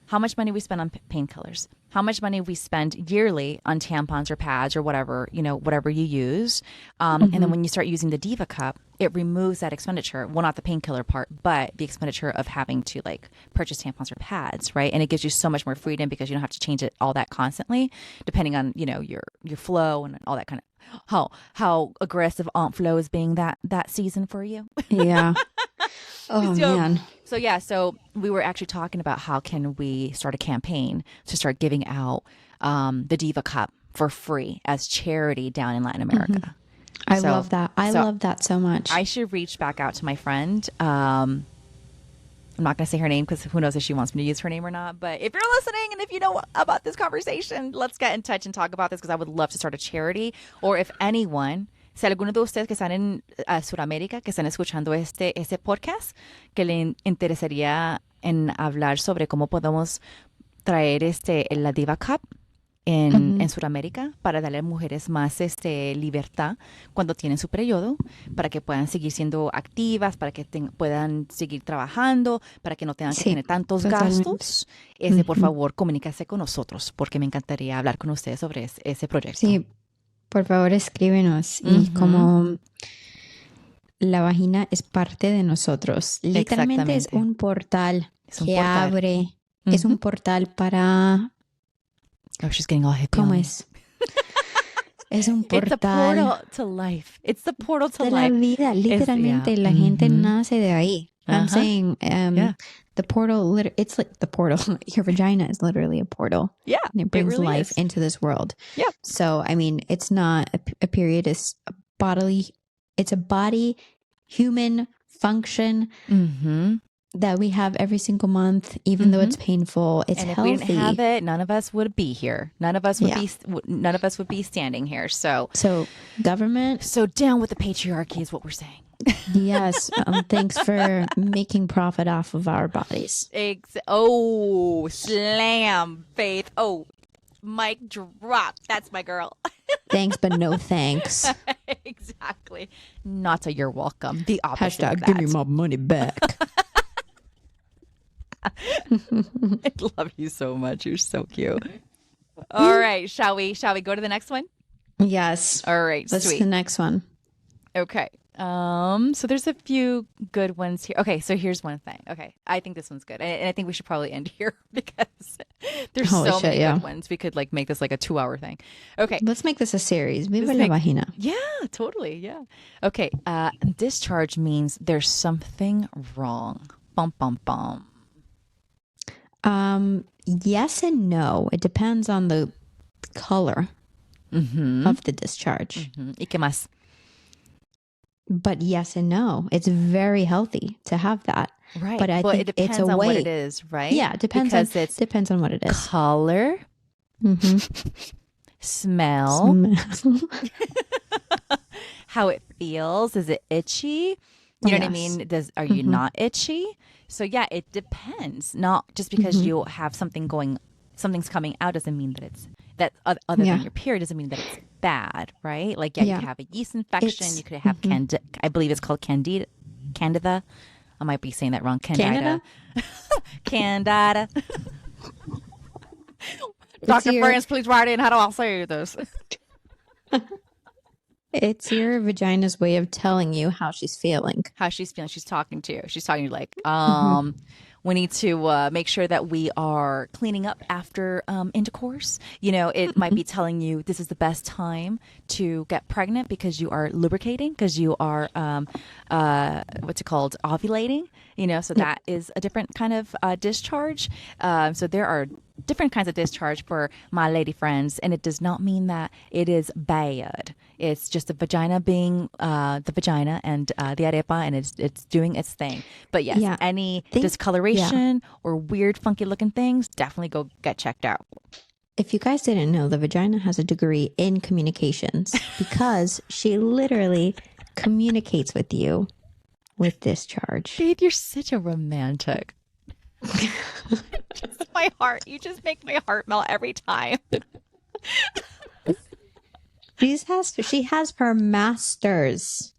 How much money we spend on painkillers, how much money we spend yearly on tampons or pads or whatever you use. And then when you start using the Diva Cup, it removes that expenditure. Well, not the painkiller part, but the expenditure of having to like purchase tampons or pads, right? And it gives you so much more freedom because you don't have to change it all that constantly, depending on, your flow and all that kind of, how aggressive Aunt Flo is being that season for you.
Yeah. Oh, man.
So we were actually talking about how can we start a campaign to start giving out the Diva Cup for free as charity down in Latin America.
I love that. I love that so much.
I should reach back out to my friend. I'm not going to say her name because who knows if she wants me to use her name or not. But if you're listening and if you know about this conversation, let's get in touch and talk about this, because I would love to start a charity. Or if anyone... Si alguno de ustedes que están en Sudamérica, que están escuchando este podcast, que le interesaría en hablar sobre cómo podemos traer la Diva Cup en Sudamérica para darle a mujeres más libertad cuando tienen su periodo, para que puedan seguir siendo activas, para que puedan seguir trabajando, para que no tengan que tener tantos gastos. Por favor, comuníquese con nosotros, porque me encantaría hablar con ustedes sobre ese proyecto.
Sí. Por favor, escríbenos. Y como la vagina es parte de nosotros. Literalmente es un portal que abre. Es un portal para...
Oh, she's getting all hippie.
¿Cómo es? Es un portal.
It's a portal to life. It's the portal to
de
life.
La vida, literalmente. La gente nace de ahí. I'm saying the portal, it's like the portal. Your vagina is literally a portal.
Yeah.
And it brings life into this world.
Yeah.
So, I mean, it's not a period, it's a body, human function that we have every single month, even though it's painful. It's
and if
healthy.
we didn't have it, none of us would be here. None of us would be standing here. So
government.
So down with the patriarchy is what we're saying.
Yes. Thanks for making profit off of our bodies.
Slam, Faith. Oh, mic drop. That's my girl.
Thanks, but no thanks.
Exactly. Not a you're welcome. The opposite.
Hashtag give me my money back.
I love you so much. You're so cute. All right. Shall we go to the next one?
Yes.
All right.
Let's
sweet.
The next one.
Okay. So there's a few good ones here. Okay, so here's one thing. Okay, I think this one's good, and I think we should probably end here because there's many good ones. We could like make this like a 2-hour thing. Okay,
let's make this a series. Viva la vagina.
Yeah, totally. Yeah. Okay. Discharge means there's something wrong. Bum bum bum.
Yes and no. It depends on the color of the discharge. Ikemas. But yes and no. It's very healthy to have that.
Right.
But I think
it depends on what it is, right?
Yeah, it depends on what it is.
Color. Smell. How it feels. Is it itchy? You know what I mean? Are you not itchy? So yeah, it depends. Not just because you have something's coming out doesn't mean that it's other than your period doesn't mean that it's bad, right? Like you could have a yeast infection, you could have I believe it's called candida. I might be saying that wrong. Candida. Candida. Dr. France, please write in. How do I say this?
It's your vagina's way of telling you how she's feeling.
How she's feeling. She's talking to you. She's talking to you like, we need to make sure that we are cleaning up after intercourse. You know, it might be telling you this is the best time to get pregnant because you are lubricating, because you are, what's it called, ovulating. You know, so that is a different kind of discharge. So there are different kinds of discharge for my lady friends, and it does not mean that it is bad. It's just the vagina being the vagina and the arepa, and it's doing its thing. But yes, any discoloration or weird, funky looking things, definitely go get checked out.
If you guys didn't know, the vagina has a degree in communications because she literally communicates with you with discharge.
Faith, you're such a romantic. Just my heart. You just make my heart melt every time.
She has her master's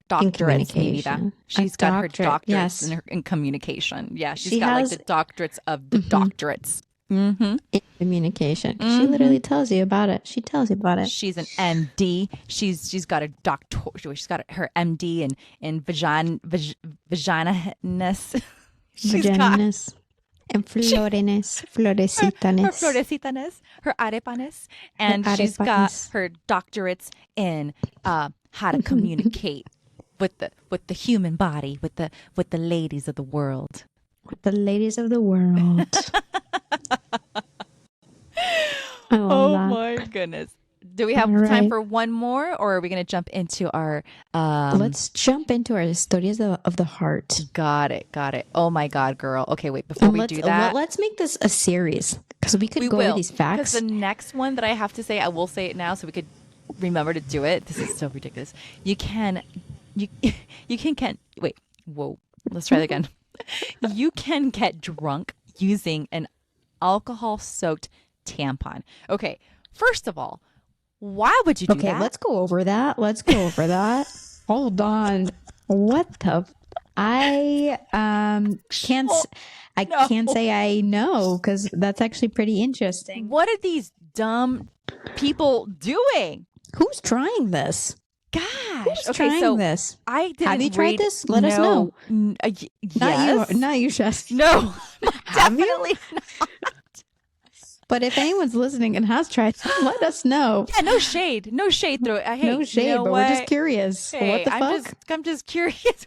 doctorates, maybe that. She's got her doctorates in communication. Yeah, she's got like the doctorates of the doctorates.
In communication. She literally tells you about it. She tells you about it.
She's an MD. She's got a doctor. She's got her MD in vagina-ness.
Vagina-ness. And florenes, florecitanes.
Her florecitanes, her arepanes. And she's got her doctorates in how to communicate with the human body, with the ladies of the world.
With the ladies of the world. I love that.
My goodness. Do we have time for one more, or are we going to jump into our...
Let's jump into our stories of the heart.
Got it. Oh my God, girl. Okay, wait, before we do that...
let's make this a series, because we could go over these facts.
Because the next one that I have to say, I will say it now so we could remember to do it. This is so ridiculous. You can wait, whoa. Let's try that again. You can get drunk using an alcohol-soaked tampon. Okay, first of all, why would you do that?
Okay, let's go over that. Hold on. What the? I can't say I know, because that's actually pretty interesting.
What are these dumb people doing?
Who's trying this?
Gosh.
Who's trying this?
I didn't
Have you tried this? Let us know.
Yes.
Not you, Jess.
No, definitely not.
But if anyone's listening and has tried, let us know.
Yeah, no shade through it.
No shade, but we're just curious.
Hey,
what the fuck?
I'm just curious.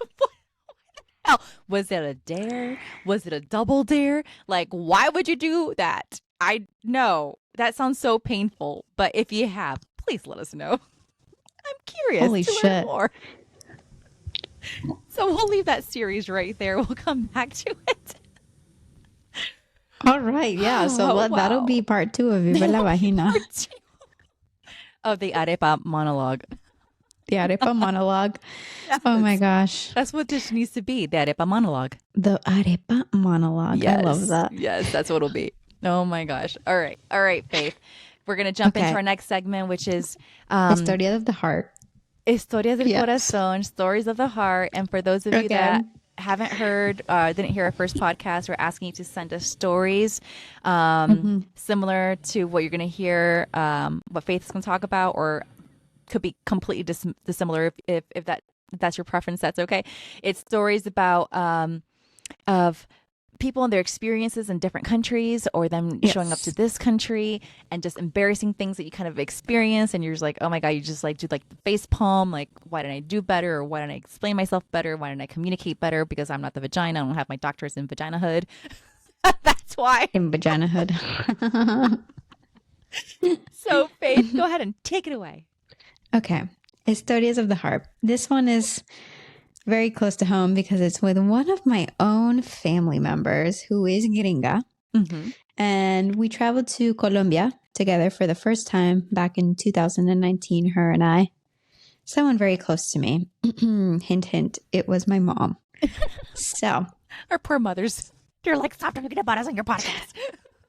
hell? Was it a dare? Was it a double dare? Like, why would you do that? I know that sounds so painful, but if you have, please let us know. I'm curious
Holy
to
shit.
learn more. So we'll leave that series right there. We'll come back to it.
All right. Yeah. So that'll be part 2 of Viva la Vagina.
Of the arepa monologue.
The arepa monologue. Yes. Oh my gosh.
That's what this needs to be. The arepa monologue.
The arepa monologue. Yes. I love that.
Yes, that's what it'll be. Oh my gosh. All right. All right, Faith. We're going to jump into our next segment, which is
Historias of the Heart.
Historias del Corazón, stories of the heart. And for those of you that haven't heard, didn't hear our first podcast, we're asking you to send us stories similar to what you're going to hear, what Faith is going to talk about, or could be completely dissimilar if that's your preference. That's okay. It's stories about of people and their experiences in different countries, or them showing up to this country and just embarrassing things that you kind of experience, and you're just like, oh my god, you just like do like the face palm, like, why didn't I do better, or why didn't I explain myself better, why didn't I communicate better, because I'm not the vagina, I don't have my doctorate in vaginahood. That's why.
In vaginahood.
So Faith, go ahead and take it away.
Okay. Historias of the Heart. This one is very close to home because it's with one of my own family members who is gringa. And we traveled to Colombia together for the first time back in 2019, her and I. Someone very close to me. Hint, hint. It was my mom. So.
Our poor mothers. You're like, stop talking about us on your podcast.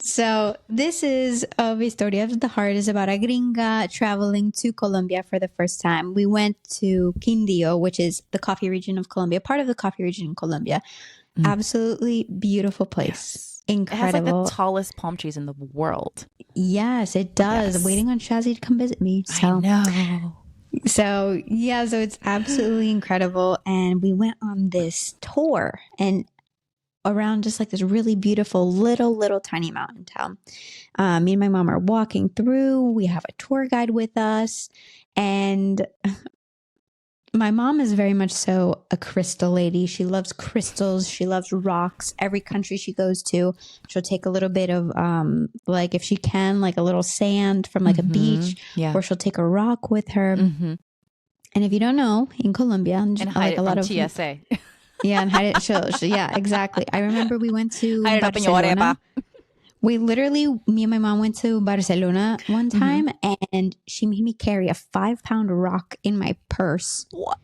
So this is Historia of the Heart is about a gringa traveling to Colombia for the first time. We went to Quindío, which is the coffee region of Colombia, part of the coffee region in Colombia. Absolutely beautiful place. Yes. Incredible.
It has like the tallest palm trees in the world.
Yes, it does. Yes. Waiting on Shazzy to come visit me. So.
I know.
So it's absolutely incredible. And we went on this tour and around just like this really beautiful little tiny mountain town. Me and my mom are walking through. We have a tour guide with us. And my mom is very much so a crystal lady. She loves crystals. She loves rocks. Every country she goes to, she'll take a little bit of, like if she can, like a little sand from like a beach, or she'll take a rock with her. And if you don't know, in Colombia,
and hide like a lot of TSA.
Yeah, and hide it. Yeah, exactly. I remember we went to Barcelona. We literally, me and my mom went to Barcelona one time, and she made me carry a 5-pound rock in my purse.
What?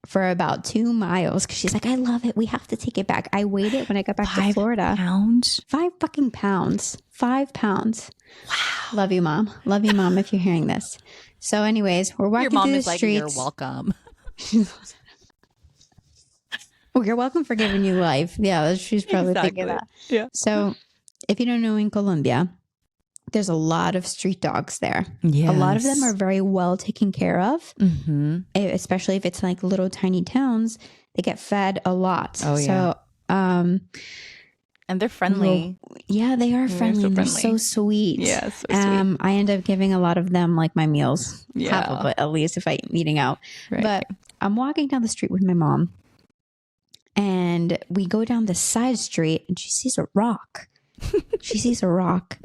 For about 2 miles, because she's like, I love it. We have to take it back. I weighed it when I got back to Florida.
5 pounds?
5 fucking pounds. 5 pounds.
Wow.
Love you, Mom. Love you, Mom, if you're hearing this. So anyways, we're walking through the streets.
Your mom is like, you're welcome.
Well, you're welcome for giving you life. Yeah, she's probably thinking that.
Yeah.
So if you don't know, in Colombia, there's a lot of street dogs there.
Yes.
A lot of them are very well taken care of, especially if it's like little tiny towns. They get fed a lot.
Oh, yeah.
So,
and they're friendly.
Yeah, they are friendly. They're so sweet.
Yeah, so sweet.
I end up giving a lot of them like my meals.
Yeah.
Half of it, at least, if I'm eating out.
Right.
But I'm walking down the street with my mom, and we go down the side street, and she sees a rock. She sees a rock.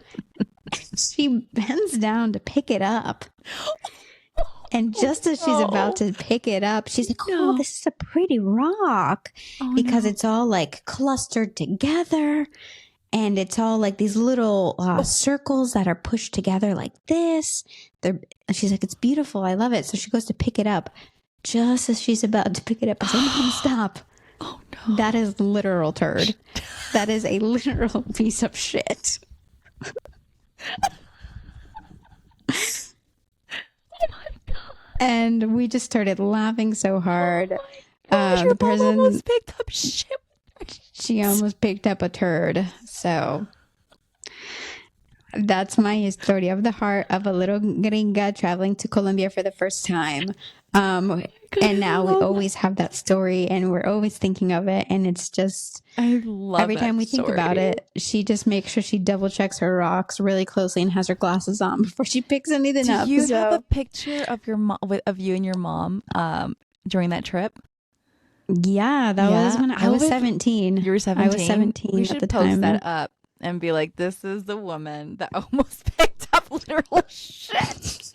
She bends down to pick it up. And just as she's about to pick it up, she's like, oh, this is a pretty rock. Because it's all like clustered together. And it's all like these little circles that are pushed together like this. She's like, it's beautiful. I love it. So she goes to pick it up. Just as she's about to pick it up, I say, Mom, stop.
Oh, no.
That is literal turd. That is a literal piece of shit.
Oh my God.
And we just started laughing so hard.
Oh my gosh, your mom almost picked up shit.
She almost picked up a turd. So that's my historia of the heart of a little gringa traveling to Colombia for the first time. And now we always have that story, and we're always thinking of it. And it's just,
I love
every time we think about it, she just makes sure she double checks her rocks really closely and has her glasses on before she picks anything up.
Do you have a picture of your mom, of you and your mom, during that trip?
Yeah, that was when I was 17.
You were 17?
I was 17
we
at
should
the
post
time.
that up and be like, this is the woman that almost picked up literal shit.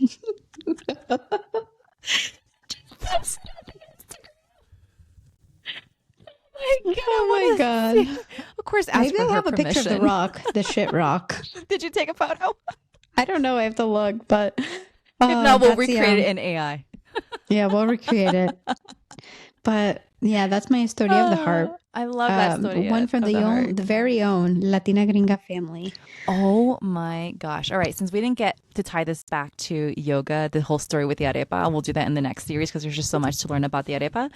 Oh my God.
Of course, ask
maybe
for
I'll
her
have a picture of the rock, the shit rock.
Did you take a photo?
I don't know. I have to look, but
if not, we'll recreate it in AI.
Yeah, we'll recreate it. But yeah, that's my story of the heart.
I love that story.
One from the very own Latina Gringa family.
Oh my gosh. All right. Since we didn't get to tie this back to yoga, the whole story with the arepa, we'll do that in the next series because there's just so much to learn about the arepa.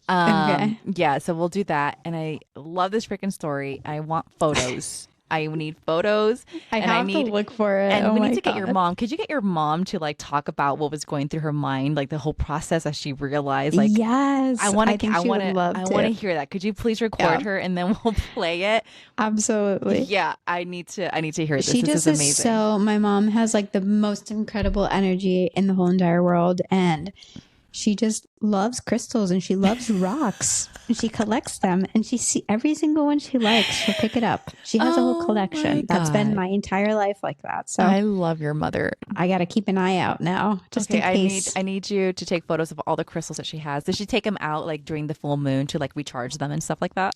Okay.
Yeah. So we'll do that. And I love this freaking story. I want photos. I need photos.
I have to look for it.
And we need to get your mom. Could you get your mom to like talk about what was going through her mind, like the whole process as she realized? Like,
yes,
I want to hear that. Could you please record her and then we'll play it?
Absolutely.
Yeah, I need to hear this.
She
this is amazing.
So my mom has like the most incredible energy in the whole entire world, and she just loves crystals and she loves rocks and she collects them, and she see every single one she likes. She'll pick it up. She has a whole collection. That's been my entire life like that. So
I love your mother.
I got to keep an eye out now, just in case.
I need you to take photos of all the crystals that she has. Does she take them out like during the full moon to like recharge them and stuff like that?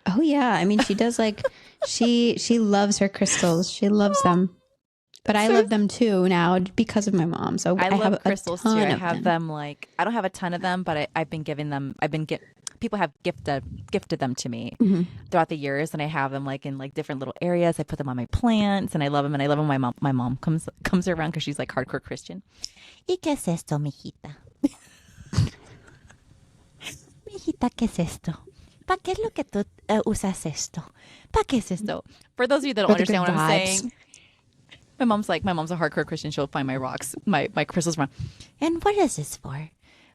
Oh yeah, I mean she does. Like she loves her crystals. She loves them. But I love them too now because of my mom. So I love
crystals too. I have them like, I don't have a ton of them, but I've been giving them. People have gifted them to me throughout the years, and I have them like in like different little areas. I put them on my plants, and I love them. And I love when my mom comes around because she's like hardcore Christian. ¿Y qué es esto, mijita? Mijita, ¿qué es esto? ¿Para qué es lo que tú usas esto? ¿Para qué es esto? For those of you that don't understand what I'm saying. My mom's a hardcore Christian. She'll find my rocks, my crystals wrong. And what is this for?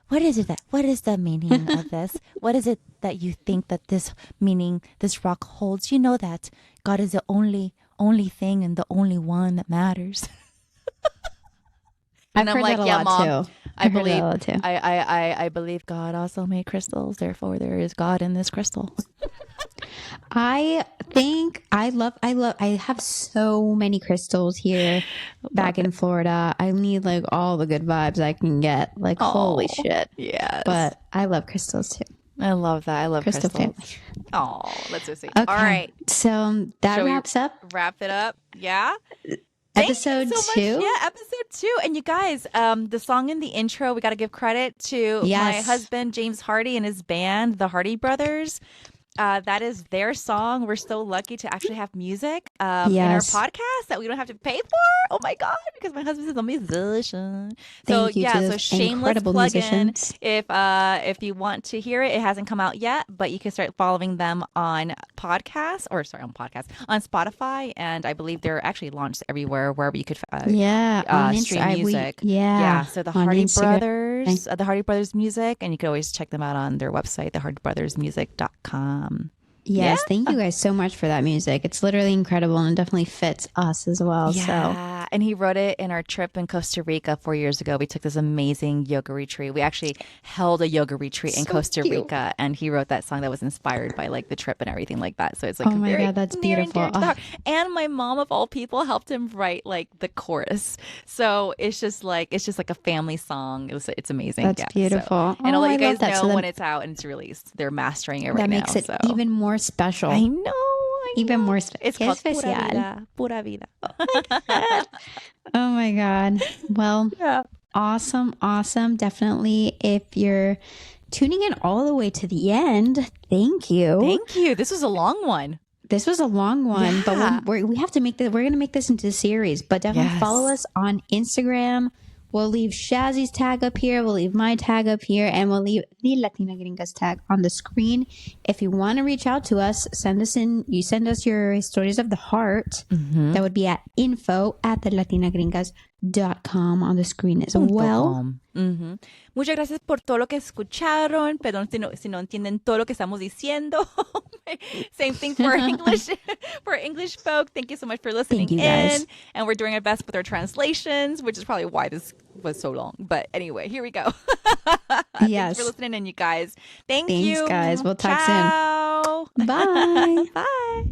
What is the meaning of this? What is it that you think that this rock holds? You know that God is the only thing and the only one that matters.
And I'm like, yeah, Mom,
I believe God also made crystals. Therefore, there is God in this crystal.
I think I have so many crystals here back in Florida. I need like all the good vibes I can get. Like, holy shit.
Yes.
But I love crystals too.
I love that. I love crystal family. Oh, that's so sweet. Okay. All right.
So that wraps up.
Wrap it up. Yeah.
Episode 2.
Yeah, episode 2. And you guys, the song in the intro, we got to give credit to my husband, James Hardy, and his band, the Hardy Brothers. That is their song. We're so lucky to actually have music in our podcast that we don't have to pay for. Oh my God, because my husband is a musician. So shameless plug in. If you want to hear it, it hasn't come out yet, but you can start following them on Spotify, and I believe they're actually launched everywhere wherever you could stream music. So the Hardy Brothers, the Hardy Brothers Music, and you can always check them out on their website, thehardybrothersmusic.com.
Yes, thank you guys so much for that music. It's literally incredible, and it definitely fits us as well.
Yeah, and he wrote it in our trip in Costa Rica 4 years ago. We took this amazing yoga retreat. We actually held a yoga retreat in Costa Rica, and he wrote that song that was inspired by like the trip and everything like that. So it's like, oh my God, that's beautiful. And my mom of all people helped him write like the chorus. So it's just like a family song. It's amazing.
That's beautiful.
And I'll let you guys know when it's out and it's released. They're mastering it right now.
That makes it even more special.
I know.
Even more special.
It's called Pura Vida.
Oh my God. Well, awesome. Definitely. If you're tuning in all the way to the end, thank you.
This was a long one.
But we have to make this. We're going to make this into a series. But definitely follow us on Instagram. We'll leave Shazzy's tag up here. We'll leave my tag up here. And we'll leave the Latina Gringas tag on the screen. If you want to reach out to us, send us your stories of the heart. That would be at info@thelatinagringas.com on the screen as well.
Muchas gracias por todo lo que escucharon. Perdón si no entienden todo lo que estamos diciendo. Same thing for English, for English folk. Thank you so much for listening in. And we're doing our best with our translations, which is probably why this was so long. But anyway, here we go. Thanks for listening in, you guys. Thanks, you
guys. We'll talk
soon.
Bye.
Bye.